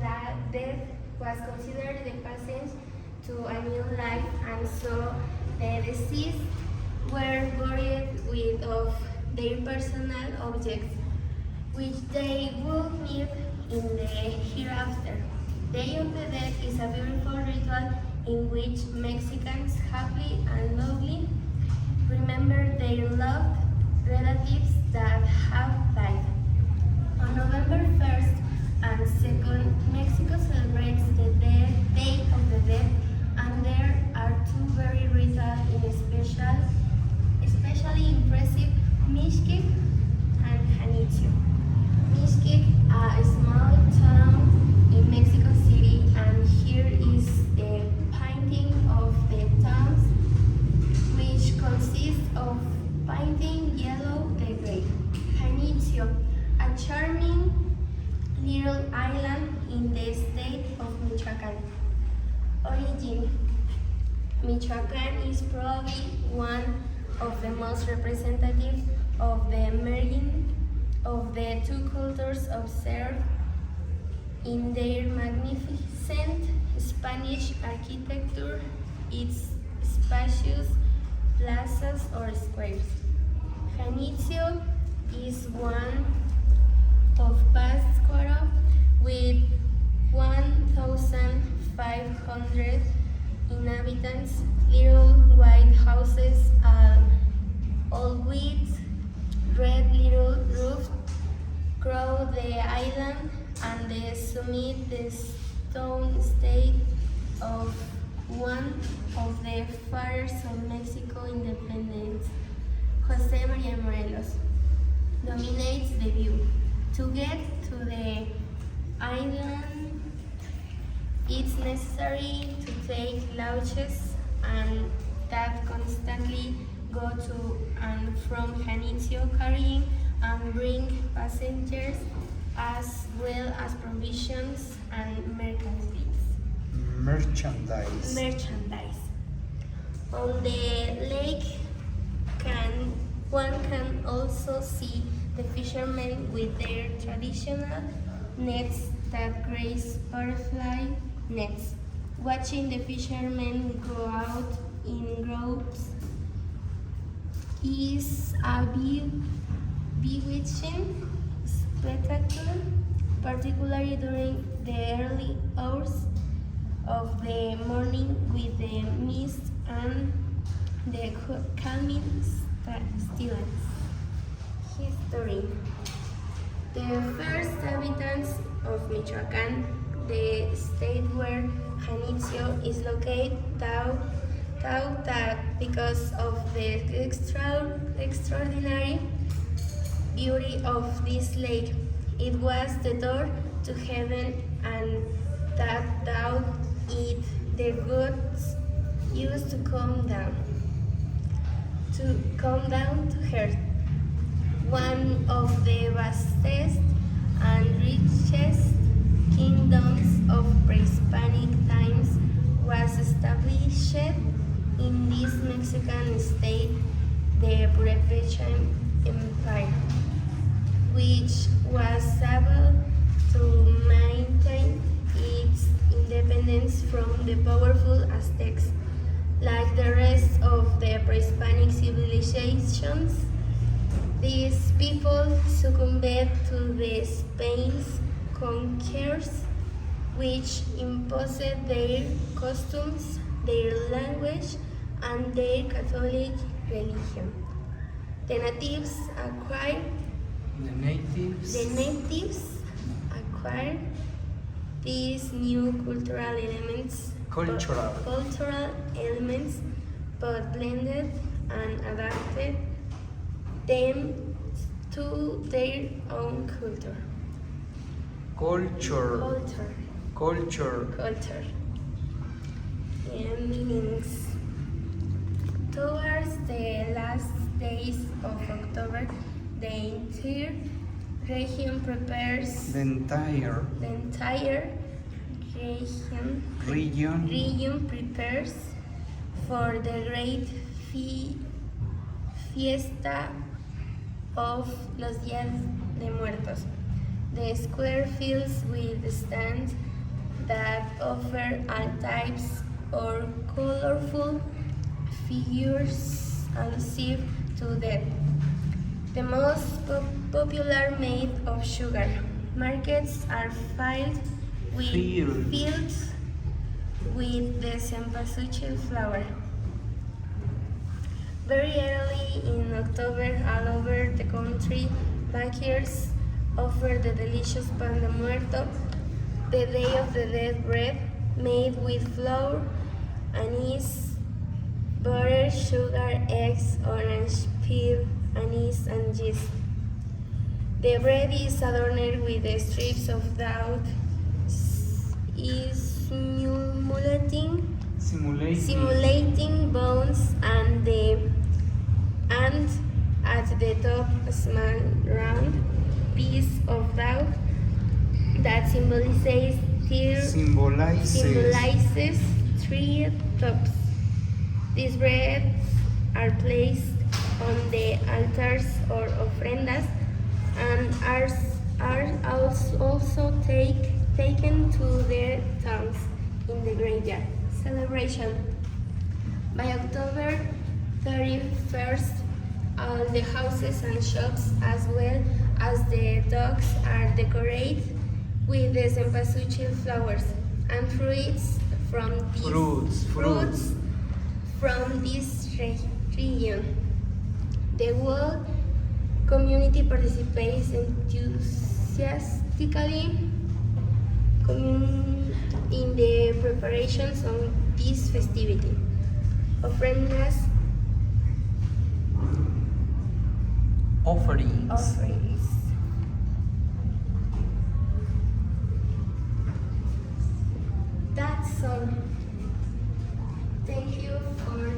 that death was considered the passage to a new life, and so the deceased were buried with of their personal objects, which they would need in the hereafter. Day of the Dead is a beautiful ritual in which Mexicans happily and lovingly remember their loved relatives that have died. On November 1st and 2nd, Mexico celebrates the Day of the Dead, and there are two very rituals especially impressive: Mixquic and Janitzio. Mixquic, a small town in Mexico City, and here is the painting of the tombs, which consists of painting yellow the grave. Janitzio, a charming little island in the state of Michoacán. Origin: Michoacán is probably one of the most representative of the merging of the two cultures observed in their magnificent Spanish architecture, its spacious plazas or squares. Janitzio is one of Pátzcuaro with 1,500 inhabitants, little white houses, all with red little roofs, crown the island, and the summit the stone state of one of the fathers of Mexico independence, José María Morelos, dominates the view. To get to the island, it's necessary to take launches and that constantly go to and from Janitzio, carrying and bring passengers as well as provisions and merchandise. On the lake, one can also see the fishermen with their traditional nets that graze butterfly nets. Watching the fishermen go out in groups is a bewitching spectacle, particularly during the early hours of the morning with the mist and the calming stillness. History: the first inhabitants of Michoacán, the state where Janitzio is located, thought that because of the extraordinary beauty of this lake, it was the door to heaven, and that through it the gods used to come down to earth. One of the vastest and richest kingdoms of pre-Hispanic times was established in this Mexican state, the Purepecha Empire, which was able to maintain its independence from the powerful Aztecs. Like the rest of the pre-Hispanic civilizations, these people succumbed to the Spain's conquerors, which imposed their customs, their language, and their Catholic religion. The natives acquired these new cultural elements, but blended and adapted them to their own culture. Meanings. Towards the last days of October, the entire region prepares region prepares for the great fiesta of los Días de Muertos. The square fills with stands that offer all types or colorful figures allusive to death. The most popular made of sugar. Markets are filled with the cempasúchil flower. Very early in October, all over the country, bakers offer the delicious pan de muerto, the Day of the Dead bread made with flour, anise, butter, sugar, eggs, orange peel, anise, and yeast. The bread is adorned with the strips of dough, simulating bones, and at the top a small round piece of dough that symbolizes three tops. These breads are placed on the altars or ofrendas and are also taken to their tombs in the graveyard. Celebration. By October 31st, all the houses and shops as well as the docks are decorated with the cempasúchil flowers and fruits from this region. The whole community participates enthusiastically in the preparations of this festivity. Offerings. That's all. Thank you for